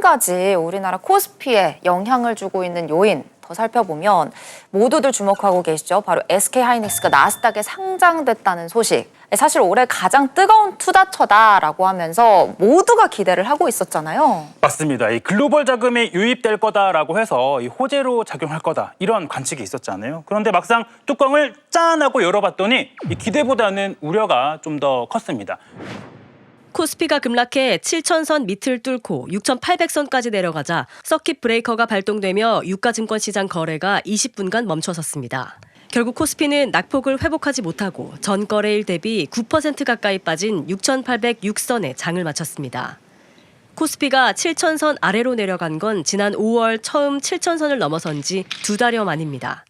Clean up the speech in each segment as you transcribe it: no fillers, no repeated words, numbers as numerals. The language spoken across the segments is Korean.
가지 우리나라 코스피에 영향을 주고 있는 요인 더 살펴보면 모두들 주목하고 계시죠. 바로 SK하이닉스가 나스닥에 상장됐다는 소식. 사실 올해 가장 뜨거운 투자처다라고 하면서 모두가 기대를 하고 있었잖아요. 맞습니다. 이 글로벌 자금이 유입될 거다라고 해서 이 호재로 작용할 거다 이런 관측이 있었잖아요. 그런데 막상 뚜껑을 짠 하고 열어봤더니 이 기대보다는 우려가 좀 더 컸습니다. 코스피가 급락해 7,000선 밑을 뚫고 6,800선까지 내려가자 서킷 브레이커가 발동되며 유가증권 시장 거래가 20분간 멈춰섰습니다. 결국 코스피는 낙폭을 회복하지 못하고 전 거래일 대비 9% 가까이 빠진 6,806선에 장을 마쳤습니다. 코스피가 7,000선 아래로 내려간 건 지난 5월 처음 7,000선을 넘어선 지 2달여 만입니다.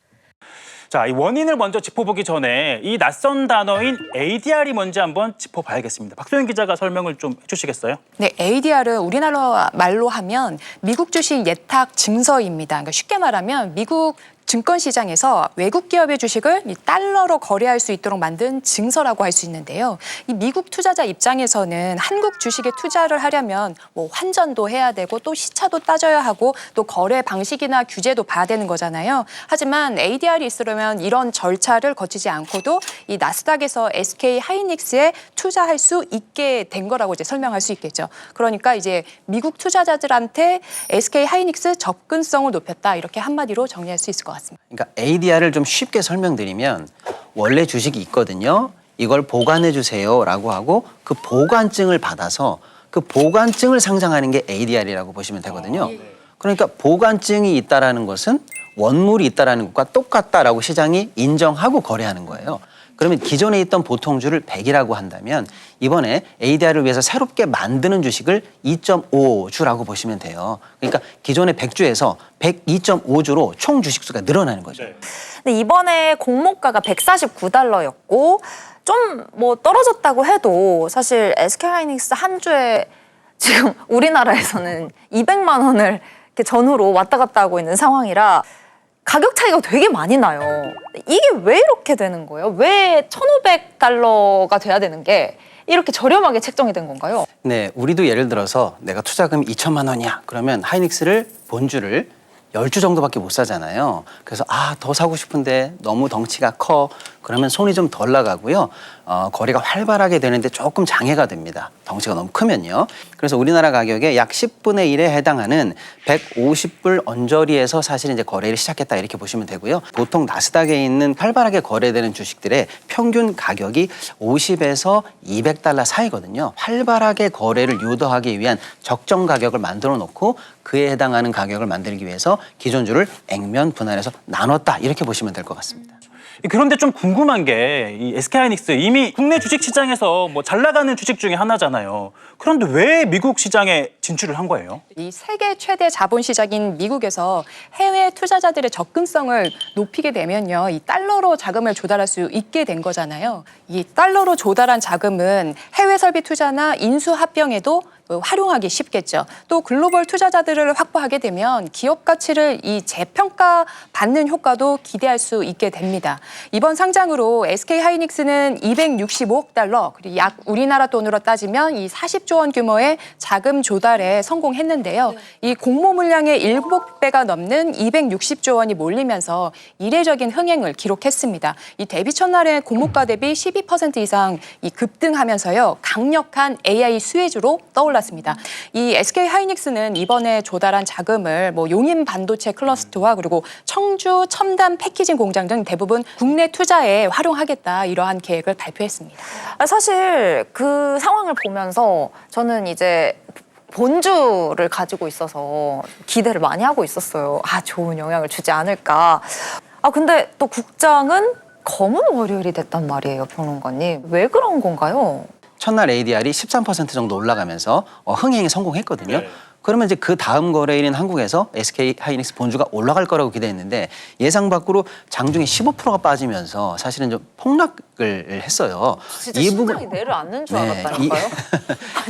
자, 이 원인을 먼저 짚어보기 전에 이 낯선 단어인 ADR이 뭔지 한번 짚어봐야겠습니다. 박소영 기자가 설명을 좀 해주시겠어요? 네, ADR은 우리나라 말로 하면 미국 주식 예탁 증서입니다. 그러니까 쉽게 말하면 미국 증권시장에서 외국 기업의 주식을 달러로 거래할 수 있도록 만든 증서라고 할 수 있는데요. 이 미국 투자자 입장에서는 한국 주식에 투자를 하려면 뭐 환전도 해야 되고 또 시차도 따져야 하고 또 거래 방식이나 규제도 봐야 되는 거잖아요. 하지만 ADR이 있으려면 이런 절차를 거치지 않고도 이 나스닥에서 SK하이닉스에 투자할 수 있게 된 거라고 이제 설명할 수 있겠죠. 그러니까 이제 미국 투자자들한테 SK하이닉스 접근성을 높였다 이렇게 한마디로 정리할 수 있을 것 같습니다. 그러니까 ADR을 좀 쉽게 설명드리면 원래 주식이 있거든요. 이걸 보관해 주세요라고 하고 그 보관증을 받아서 그 보관증을 상장하는 게 ADR이라고 보시면 되거든요. 그러니까 보관증이 있다라는 것은 원물이 있다라는 것과 똑같다라고 시장이 인정하고 거래하는 거예요. 그러면 기존에 있던 보통주를 100이라고 한다면 이번에 ADR을 위해서 새롭게 만드는 주식을 2.5주라고 보시면 돼요. 그러니까 기존의 100주에서 102.5주로 총 주식수가 늘어나는 거죠. 근데 이번에 공모가가 149달러였고 좀 뭐 떨어졌다고 해도 사실 SK하이닉스 한 주에 지금 우리나라에서는 200만 원을 이렇게 전후로 왔다 갔다 하고 있는 상황이라 가격 차이가 되게 많이 나요. 이게 왜 이렇게 되는 거예요? 왜 1,500달러가 돼야 되는 게 이렇게 저렴하게 책정이 된 건가요? 네, 우리도 예를 들어서 내가 투자금이 2천만 원이야. 그러면 하이닉스를 본주를 10주 정도밖에 못 사잖아요. 그래서 더 사고 싶은데 너무 덩치가 커. 그러면 손이 좀 덜 나가고요. 거래가 활발하게 되는데 조금 장애가 됩니다. 덩치가 너무 크면요. 그래서 우리나라 가격의 약 10분의 1에 해당하는 150불 언저리에서 사실 이제 거래를 시작했다 이렇게 보시면 되고요. 보통 나스닥에 있는 활발하게 거래되는 주식들의 평균 가격이 50에서 200달러 사이거든요. 활발하게 거래를 유도하기 위한 적정 가격을 만들어 놓고 그에 해당하는 가격을 만들기 위해서 기존주를 액면 분할해서 나눴다 이렇게 보시면 될 것 같습니다. 그런데 좀 궁금한 게 이 SK하이닉스 이미 국내 주식 시장에서 뭐 잘 나가는 주식 중에 하나잖아요. 그런데 왜 미국 시장에 진출을 한 거예요? 이 세계 최대 자본시장인 미국에서 해외 투자자들의 접근성을 높이게 되면요. 이 달러로 자금을 조달할 수 있게 된 거잖아요. 이 달러로 조달한 자금은 해외 설비 투자나 인수 합병에도 활용하기 쉽겠죠. 또 글로벌 투자자들을 확보하게 되면 기업 가치를 이 재평가 받는 효과도 기대할 수 있게 됩니다. 이번 상장으로 SK하이닉스는 265억 달러, 그리고 약 우리나라 돈으로 따지면 이 40조 원 규모의 자금 조달에 성공했는데요. 이 공모 물량의 7배가 넘는 260조 원이 몰리면서 이례적인 흥행을 기록했습니다. 이 데뷔 첫날에 공모가 대비 12% 이상 이 급등하면서요. 강력한 AI 수혜주로 떠올랐습니다. 이 SK하이닉스는 이번에 조달한 자금을 용인 반도체 클러스터와 그리고 청주 첨단 패키징 공장 등 대부분 국내 투자에 활용하겠다 이러한 계획을 발표했습니다. 사실 그 상황을 보면서 저는 이제 본주를 가지고 있어서 기대를 많이 하고 있었어요. 좋은 영향을 주지 않을까. 근데 또 국장은 검은 월요일이 됐단 말이에요, 평론가님. 왜 그런 건가요? 첫날 ADR이 13% 정도 올라가면서 흥행에 성공했거든요. 네. 그러면 이제 그 다음 거래일인 한국에서 SK하이닉스 본주가 올라갈 거라고 기대했는데 예상 밖으로 장중에 15%가 빠지면서 사실은 좀 폭락을 했어요. 진짜 심장이 내려앉는 줄 알았다니까요.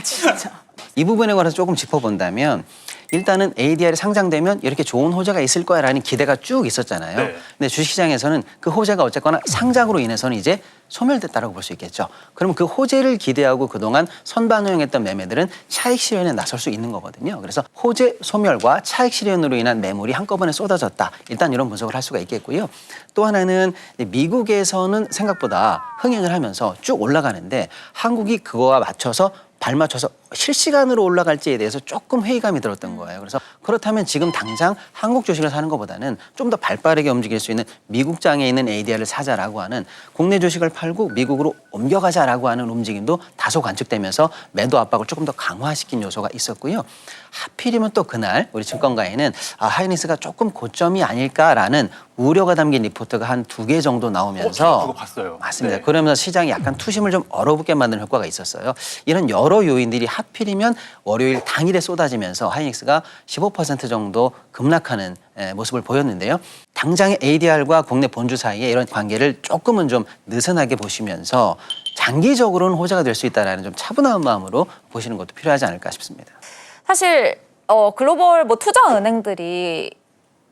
진짜. 이 부분에 관해서 조금 짚어본다면 일단은 ADR이 상장되면 이렇게 좋은 호재가 있을 거야라는 기대가 쭉 있었잖아요. 네. 근데 주식시장에서는 그 호재가 어쨌거나 상장으로 인해서는 이제 소멸됐다라고 볼 수 있겠죠. 그러면 그 호재를 기대하고 그동안 선반영했던 매매들은 차익 실현에 나설 수 있는 거거든요. 그래서 호재 소멸과 차익 실현으로 인한 매물이 한꺼번에 쏟아졌다. 일단 이런 분석을 할 수가 있겠고요. 또 하나는 미국에서는 생각보다 흥행을 하면서 쭉 올라가는데 한국이 그거와 맞춰서 발맞춰서 실시간으로 올라갈지에 대해서 조금 회의감이 들었던 거예요. 그래서 그렇다면 지금 당장 한국 주식을 사는 것보다는 좀 더 발빠르게 움직일 수 있는 미국장에 있는 ADR을 사자라고 하는 국내 주식을 팔고 미국으로 옮겨가자라고 하는 움직임도 다소 관측되면서 매도 압박을 조금 더 강화시킨 요소가 있었고요. 하필이면 또 그날 우리 증권가에는 하이닉스가 조금 고점이 아닐까라는 우려가 담긴 리포트가 한 2개 정도 나오면서 그거 봤어요. 맞습니다. 네. 그러면서 시장이 약간 투심을 좀 얼어붙게 만드는 효과가 있었어요. 이런 여러 요인들이 하필이면 월요일 당일에 쏟아지면서 하이닉스가 15% 정도 급락하는 모습을 보였는데요. 당장의 ADR과 국내 본주 사이에 이런 관계를 조금은 좀 느슨하게 보시면서 장기적으로는 호재가 될 수 있다는 좀 차분한 마음으로 보시는 것도 필요하지 않을까 싶습니다. 사실 글로벌 뭐 투자 은행들이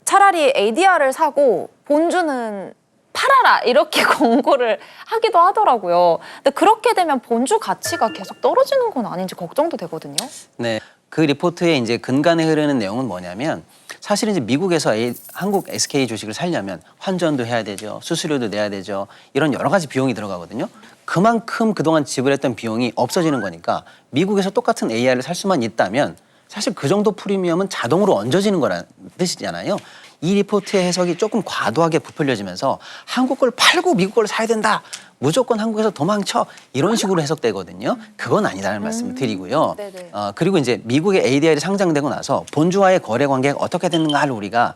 차라리 ADR을 사고 본주는 팔아라 이렇게 권고를 하기도 하더라고요. 근데 그렇게 되면 본주 가치가 계속 떨어지는 건 아닌지 걱정도 되거든요. 네, 그 리포트에 이제 근간에 흐르는 내용은 뭐냐면 사실은 이제 미국에서 한국 SK 주식을 살려면 환전도 해야 되죠, 수수료도 내야 되죠, 이런 여러 가지 비용이 들어가거든요. 그만큼 그동안 지불했던 비용이 없어지는 거니까 미국에서 똑같은 AR을 살 수만 있다면 사실 그 정도 프리미엄은 자동으로 얹어지는 거라는 뜻이잖아요. 이 리포트의 해석이 조금 과도하게 부풀려지면서 한국 걸 팔고 미국 걸 사야 된다. 무조건 한국에서 도망쳐. 이런 식으로 해석되거든요. 그건 아니다는 말씀을 드리고요. 네네. 그리고 이제 미국의 ADR이 상장되고 나서 본주와의 거래 관계가 어떻게 됐는가를 우리가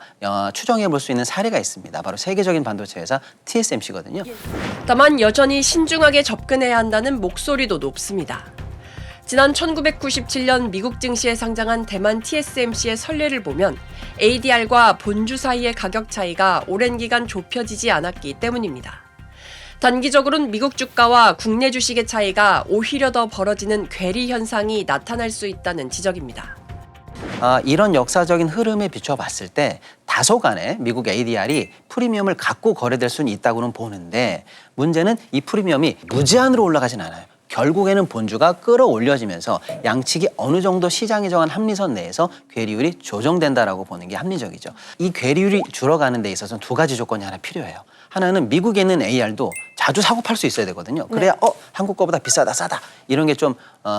추정해 볼 수 있는 사례가 있습니다. 바로 세계적인 반도체 회사 TSMC거든요. 다만 여전히 신중하게 접근해야 한다는 목소리도 높습니다. 지난 1997년 미국 증시에 상장한 대만 TSMC의 선례를 보면 ADR과 본주 사이의 가격 차이가 오랜 기간 좁혀지지 않았기 때문입니다. 단기적으로는 미국 주가와 국내 주식의 차이가 오히려 더 벌어지는 괴리 현상이 나타날 수 있다는 지적입니다. 이런 역사적인 흐름에 비춰봤을 때 다소간에 미국 ADR이 프리미엄을 갖고 거래될 수는 있다고는 보는데 문제는 이 프리미엄이 무제한으로 올라가진 않아요. 결국에는 본주가 끌어올려지면서 양측이 어느 정도 시장이 정한 합리선 내에서 괴리율이 조정된다라고 보는 게 합리적이죠. 이 괴리율이 줄어가는 데 있어서는 2가지 조건이 하나 필요해요. 하나는 미국에 있는 AR도 자주 사고 팔 수 있어야 되거든요. 그래야 한국 거보다 비싸다 싸다 이런 게 좀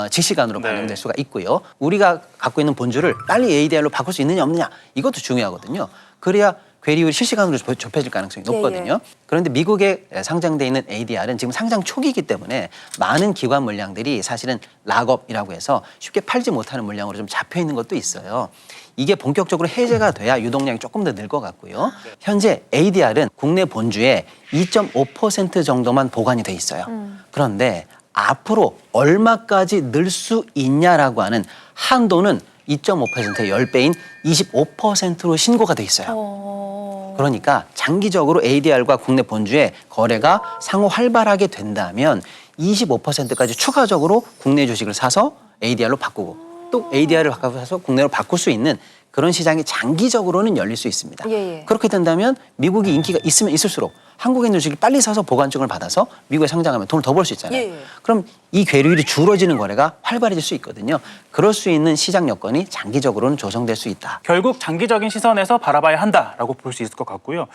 직시간으로 반영될 수가 있고요. 우리가 갖고 있는 본주를 빨리 ADR로 바꿀 수 있느냐 없느냐 이것도 중요하거든요. 그래야 괴리율이 실시간으로 좁혀질 가능성이 높거든요. 그런데 미국에 상장돼 있는 ADR은 지금 상장 초기이기 때문에 많은 기관 물량들이 사실은 락업이라고 해서 쉽게 팔지 못하는 물량으로 좀 잡혀 있는 것도 있어요. 이게 본격적으로 해제가 돼야 유동량이 조금 더 늘 것 같고요. 현재 ADR은 국내 본주의 2.5% 정도만 보관이 돼 있어요. 그런데 앞으로 얼마까지 늘 수 있냐라고 하는 한도는 2.5%의 10배인 25%로 신고가 돼 있어요. 그러니까 장기적으로 ADR과 국내 본주의 거래가 상호 활발하게 된다면 25%까지 추가적으로 국내 주식을 사서 ADR로 바꾸고 또 ADR을 바꿔서 국내로 바꿀 수 있는 그런 시장이 장기적으로는 열릴 수 있습니다. 그렇게 된다면 미국이 인기가 있으면 있을수록 한국의 주식을 빨리 사서 보관증을 받아서 미국에 상장하면 돈을 더 벌 수 있잖아요. 그럼 이 괴리율이 줄어지는 거래가 활발해질 수 있거든요. 그럴 수 있는 시장 여건이 장기적으로는 조성될 수 있다. 결국 장기적인 시선에서 바라봐야 한다라고 볼 수 있을 것 같고요.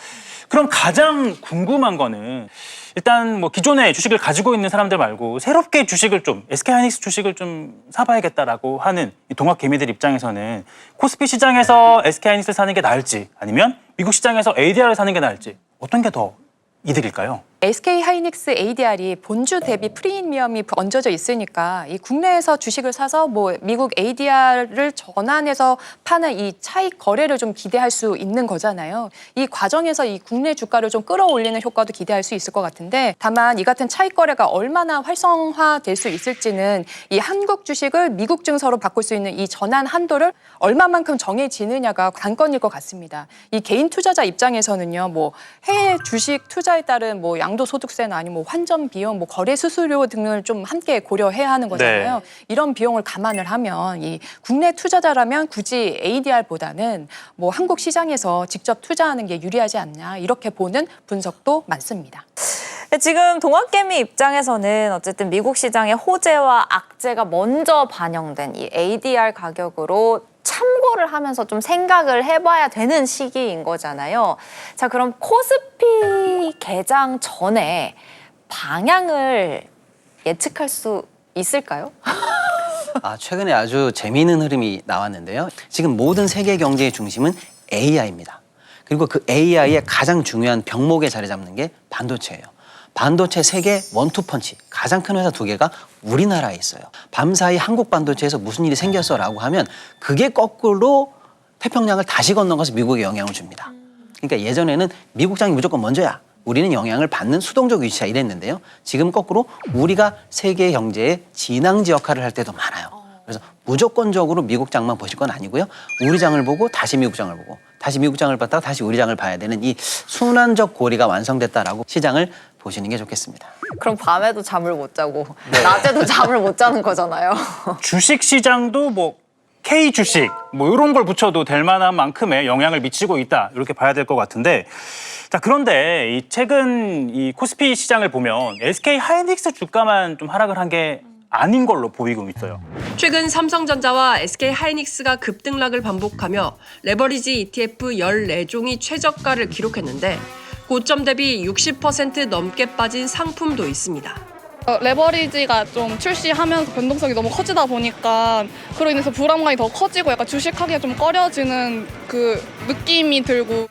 그럼 가장 궁금한 거는 일단 뭐 기존에 주식을 가지고 있는 사람들 말고 새롭게 주식을 좀 SK하이닉스 주식을 좀 사봐야겠다라고 하는 이 동학 개미들 입장에서는 코스피 시장에서 SK하이닉스를 사는 게 나을지 아니면 미국 시장에서 ADR을 사는 게 나을지 어떤 게 더 이득일까요? SK 하이닉스 ADR이 본주 대비 프리미엄이 얹어져 있으니까 이 국내에서 주식을 사서 뭐 미국 ADR을 전환해서 파는 이 차익 거래를 좀 기대할 수 있는 거잖아요. 이 과정에서 이 국내 주가를 좀 끌어올리는 효과도 기대할 수 있을 것 같은데 다만 이 같은 차익 거래가 얼마나 활성화될 수 있을지는 이 한국 주식을 미국 증서로 바꿀 수 있는 이 전환 한도를 얼마만큼 정해지느냐가 관건일 것 같습니다. 이 개인 투자자 입장에서는요, 뭐 해외 주식 투자에 따른 뭐 양도소득세나 아니면 뭐 환전 비용, 뭐 거래 수수료 등을 좀 함께 고려해야 하는 거잖아요. 네. 이런 비용을 감안을 하면 이 국내 투자자라면 굳이 ADR보다는 뭐 한국 시장에서 직접 투자하는 게 유리하지 않냐 이렇게 보는 분석도 많습니다. 지금 동학개미 입장에서는 어쨌든 미국 시장의 호재와 악재가 먼저 반영된 이 ADR 가격으로 참고를 하면서 좀 생각을 해봐야 되는 시기인 거잖아요. 자, 그럼 코스피 개장 전에 방향을 예측할 수 있을까요? 최근에 아주 재미있는 흐름이 나왔는데요. 지금 모든 세계 경제의 중심은 AI입니다. 그리고 그 AI의 가장 중요한 병목에 자리 잡는 게 반도체예요. 반도체 세계 원투펀치, 가장 큰 회사 2개가 우리나라에 있어요. 밤사이 한국 반도체에서 무슨 일이 생겼어라고 하면 그게 거꾸로 태평양을 다시 건너가서 미국에 영향을 줍니다. 그러니까 예전에는 미국장이 무조건 먼저야. 우리는 영향을 받는 수동적 위치야 이랬는데요. 지금 거꾸로 우리가 세계 경제의 진앙지 역할을 할 때도 많아요. 그래서 무조건적으로 미국 장만 보실 건 아니고요. 우리 장을 보고 다시 미국 장을 보고 다시 미국 장을 봤다가 다시 우리 장을 봐야 되는 이 순환적 고리가 완성됐다라고 시장을 보시는 게 좋겠습니다. 그럼 밤에도 잠을 못 자고 낮에도 잠을 못 자는 거잖아요. 주식 시장도 뭐 K 주식 뭐 이런 걸 붙여도 될 만한 만큼의 영향을 미치고 있다 이렇게 봐야 될 것 같은데 자 그런데 이 최근 이 코스피 시장을 보면 SK 하이닉스 주가만 좀 하락을 한 게 아닌 걸로 보이고 있어요. 최근 삼성전자와 SK 하이닉스가 급등락을 반복하며 레버리지 ETF 14종이 최저가를 기록했는데 고점 대비 60% 넘게 빠진 상품도 있습니다. 레버리지가 좀 출시하면서 변동성이 너무 커지다 보니까 그로 인해서 불안감이 더 커지고 약간 주식하기가 좀 꺼려지는 그 느낌이 들고.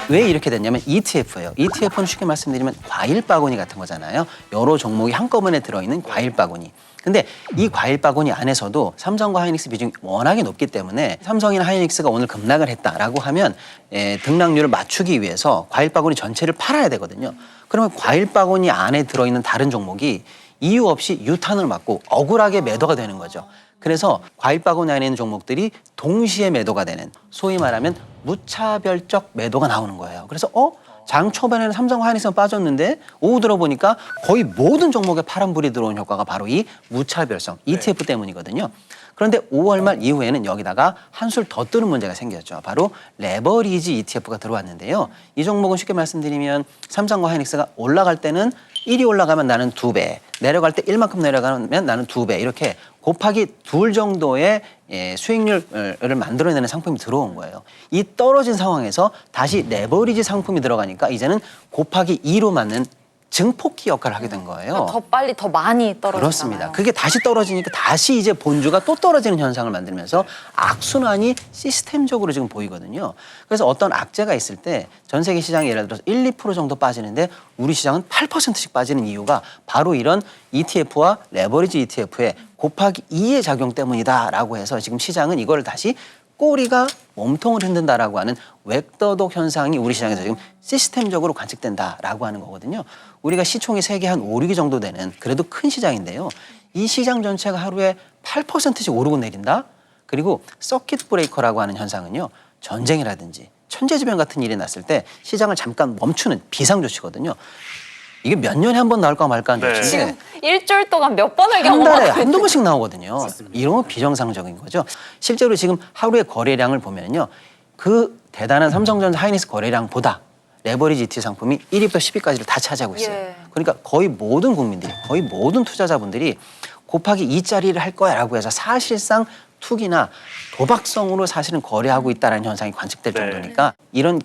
왜 이렇게 됐냐면 ETF예요. ETF는 쉽게 말씀드리면 과일 바구니 같은 거잖아요. 여러 종목이 한꺼번에 들어있는 과일 바구니. 근데 이 과일 바구니 안에서도 삼성과 하이닉스 비중이 워낙에 높기 때문에 삼성이나 하이닉스가 오늘 급락을 했다라고 하면 등락률을 맞추기 위해서 과일 바구니 전체를 팔아야 되거든요. 그러면 과일 바구니 안에 들어있는 다른 종목이 이유 없이 유탄을 맞고 억울하게 매도가 되는 거죠. 그래서 과일 바구니 안에 있는 종목들이 동시에 매도가 되는 소위 말하면 무차별적 매도가 나오는 거예요. 그래서 장 초반에는 삼성과 하이닉스가 빠졌는데 오후 들어보니까 거의 모든 종목에 파란불이 들어온 효과가 바로 이 무차별성 ETF 때문이거든요. 그런데 5월 말 이후에는 여기다가 한술 더 뜨는 문제가 생겼죠. 바로 레버리지 ETF가 들어왔는데요. 이 종목은 쉽게 말씀드리면 삼성과 하이닉스가 올라갈 때는 1이 올라가면 나는 2배, 내려갈 때 1만큼 내려가면 나는 2배 이렇게 곱하기 2 정도의 수익률을 만들어내는 상품이 들어온 거예요. 이 떨어진 상황에서 다시 레버리지 상품이 들어가니까 이제는 곱하기 2로 맞는 증폭기 역할을 하게 된 거예요. 더 빨리 더 많이 떨어지잖아요. 그렇습니다. 그게 다시 떨어지니까 다시 이제 본주가 또 떨어지는 현상을 만들면서 악순환이 시스템적으로 지금 보이거든요. 그래서 어떤 악재가 있을 때 전 세계 시장이 예를 들어서 1, 2% 정도 빠지는데 우리 시장은 8%씩 빠지는 이유가 바로 이런 ETF와 레버리지 ETF의 곱하기 2의 작용 때문이다라고 해서 지금 시장은 이걸 다시 꼬리가 몸통을 흔든다라고 하는 웩더독 현상이 우리 시장에서 지금 시스템적으로 관측된다라고 하는 거거든요. 우리가 시총이 세계 한 5, 6위 정도 되는 그래도 큰 시장인데요. 이 시장 전체가 하루에 8%씩 오르고 내린다? 그리고 서킷 브레이커라고 하는 현상은요. 전쟁이라든지 천재지변 같은 일이 났을 때 시장을 잠깐 멈추는 비상조치거든요. 이게 몇 년에 한 번 나올까 말까 하는 네. 조치인데 일주일 동안 몇 번을 한 달에 경험하고 한두 번씩 나오거든요. 이런 건 비정상적인 거죠. 실제로 지금 하루의 거래량을 보면요. 그 대단한 삼성전자 하이닉스 거래량보다 레버리지 ETF 상품이 1위부터 10위까지를 다 차지하고 있어요. 예. 그러니까 거의 모든 국민들이, 거의 모든 투자자분들이 곱하기 2짜리를 할 거야라고 해서 사실상 투기나 도박성으로 사실은 거래하고 있다는 현상이 관측될 네. 정도니까 이런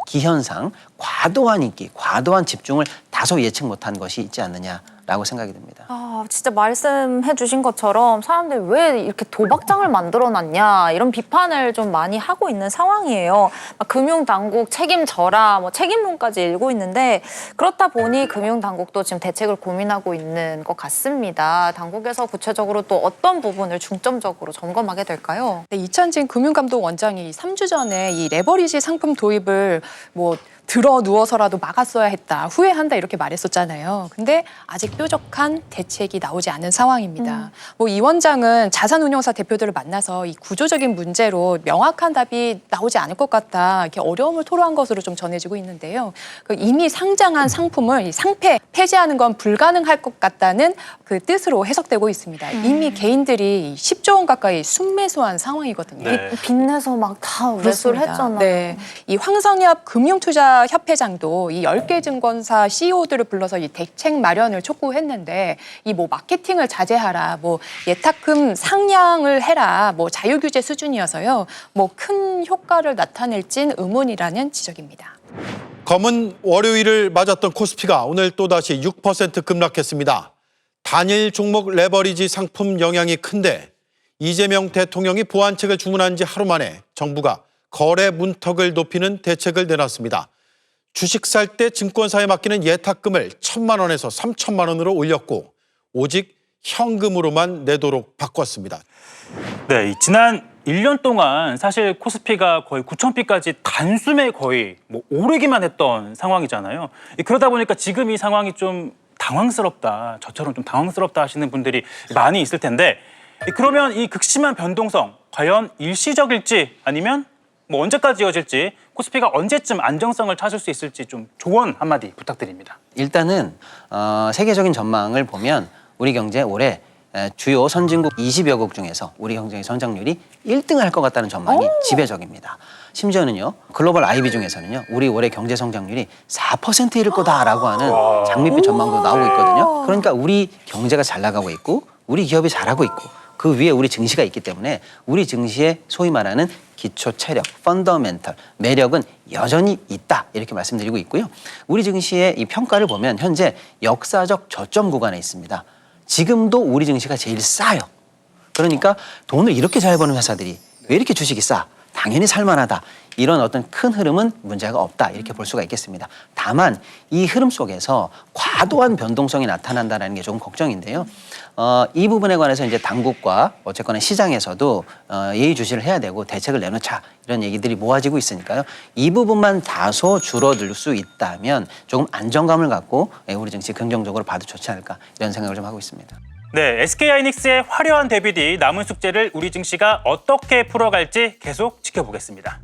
기현상, 과도한 인기, 과도한 집중을 다소 예측 못한 것이 있지 않느냐라고 생각이 듭니다. 진짜 말씀해 주신 것처럼 사람들이 왜 이렇게 도박장을 만들어놨냐 이런 비판을 좀 많이 하고 있는 상황이에요. 막 금융당국 책임져라 뭐 책임론까지 일고 있는데 그렇다 보니 금융당국도 지금 대책을 고민하고 있는 것 같습니다. 당국에서 구체적으로 또 어떤 부분을 중점적으로 점검하게 될까요? 네, 이찬진 금융감독원장이 3주 전에 이 레버리지 상품 도입을 뭐 들어 누워서라도 막았어야 했다, 후회한다 이렇게 말했었잖아요. 근데 아직 뾰족한 대책이 나오지 않은 상황입니다. 뭐 이 원장은 자산운용사 대표들을 만나서 이 구조적인 문제로 명확한 답이 나오지 않을 것 같다, 이렇게 어려움을 토로한 것으로 좀 전해지고 있는데요. 그 이미 상장한 상품을 이 상폐 폐지하는 건 불가능할 것 같다는 그 뜻으로 해석되고 있습니다. 이미 개인들이 10조 원 가까이 순매수한 상황이거든요. 네. 빚내서 막 다 매수를 했잖아요. 네. 이 황성엽 금융투자협회장도 이 10개 증권사 CEO들을 불러서 이 대책 마련을 촉구했는데, 이 뭐 마케팅을 자제하라, 뭐 예탁금 상향을 해라, 뭐 자유규제 수준이어서요, 뭐 큰 효과를 나타낼진 의문이라는 지적입니다. 검은 월요일을 맞았던 코스피가 오늘 또다시 6% 급락했습니다. 단일 종목 레버리지 상품 영향이 큰데 이재명 대통령이 보완책을 주문한 지 하루 만에 정부가 거래 문턱을 높이는 대책을 내놨습니다. 주식 살 때 증권사에 맡기는 예탁금을 1,000만 원에서 3,000만 원으로 올렸고 오직 현금으로만 내도록 바꿨습니다. 네, 지난 1년 동안 사실 코스피가 거의 9,000피까지 단숨에 거의 뭐 오르기만 했던 상황이잖아요. 그러다 보니까 지금 이 상황이 좀 당황스럽다, 저처럼 좀 당황스럽다 하시는 분들이 많이 있을 텐데, 그러면 이 극심한 변동성 과연 일시적일지 아니면 뭐 언제까지 이어질지, 코스피가 언제쯤 안정성을 찾을 수 있을지 좀 조언 한마디 부탁드립니다. 일단은 세계적인 전망을 보면 우리 경제 올해 주요 선진국 20여국 중에서 우리 경제의 성장률이 1등을 할 것 같다는 전망이 지배적입니다. 심지어는요, 글로벌 IB 중에서는요, 우리 올해 경제 성장률이 4% 이를 거다라고 하는 장밋빛 전망도 나오고 있거든요. 그러니까 우리 경제가 잘 나가고 있고 우리 기업이 잘하고 있고 그 위에 우리 증시가 있기 때문에 우리 증시의 소위 말하는 기초 체력, 펀더멘털, 매력은 여전히 있다, 이렇게 말씀드리고 있고요. 우리 증시의 이 평가를 보면 현재 역사적 저점 구간에 있습니다. 지금도 우리 증시가 제일 싸요. 그러니까 돈을 이렇게 잘 버는 회사들이 왜 이렇게 주식이 싸? 당연히 살만하다. 이런 어떤 큰 흐름은 문제가 없다, 이렇게 볼 수가 있겠습니다. 다만 이 흐름 속에서 과도한 변동성이 나타난다는 게 조금 걱정인데요. 이 부분에 관해서 이제 당국과 어쨌거나 시장에서도 예의주시를 해야 되고 대책을 내놓자, 이런 얘기들이 모아지고 있으니까요. 이 부분만 다소 줄어들 수 있다면 조금 안정감을 갖고 우리 증시 긍정적으로 봐도 좋지 않을까, 이런 생각을 좀 하고 있습니다. 네, SK하이닉스의 화려한 데뷔 뒤 남은 숙제를 우리 증시가 어떻게 풀어갈지 계속 지켜보겠습니다.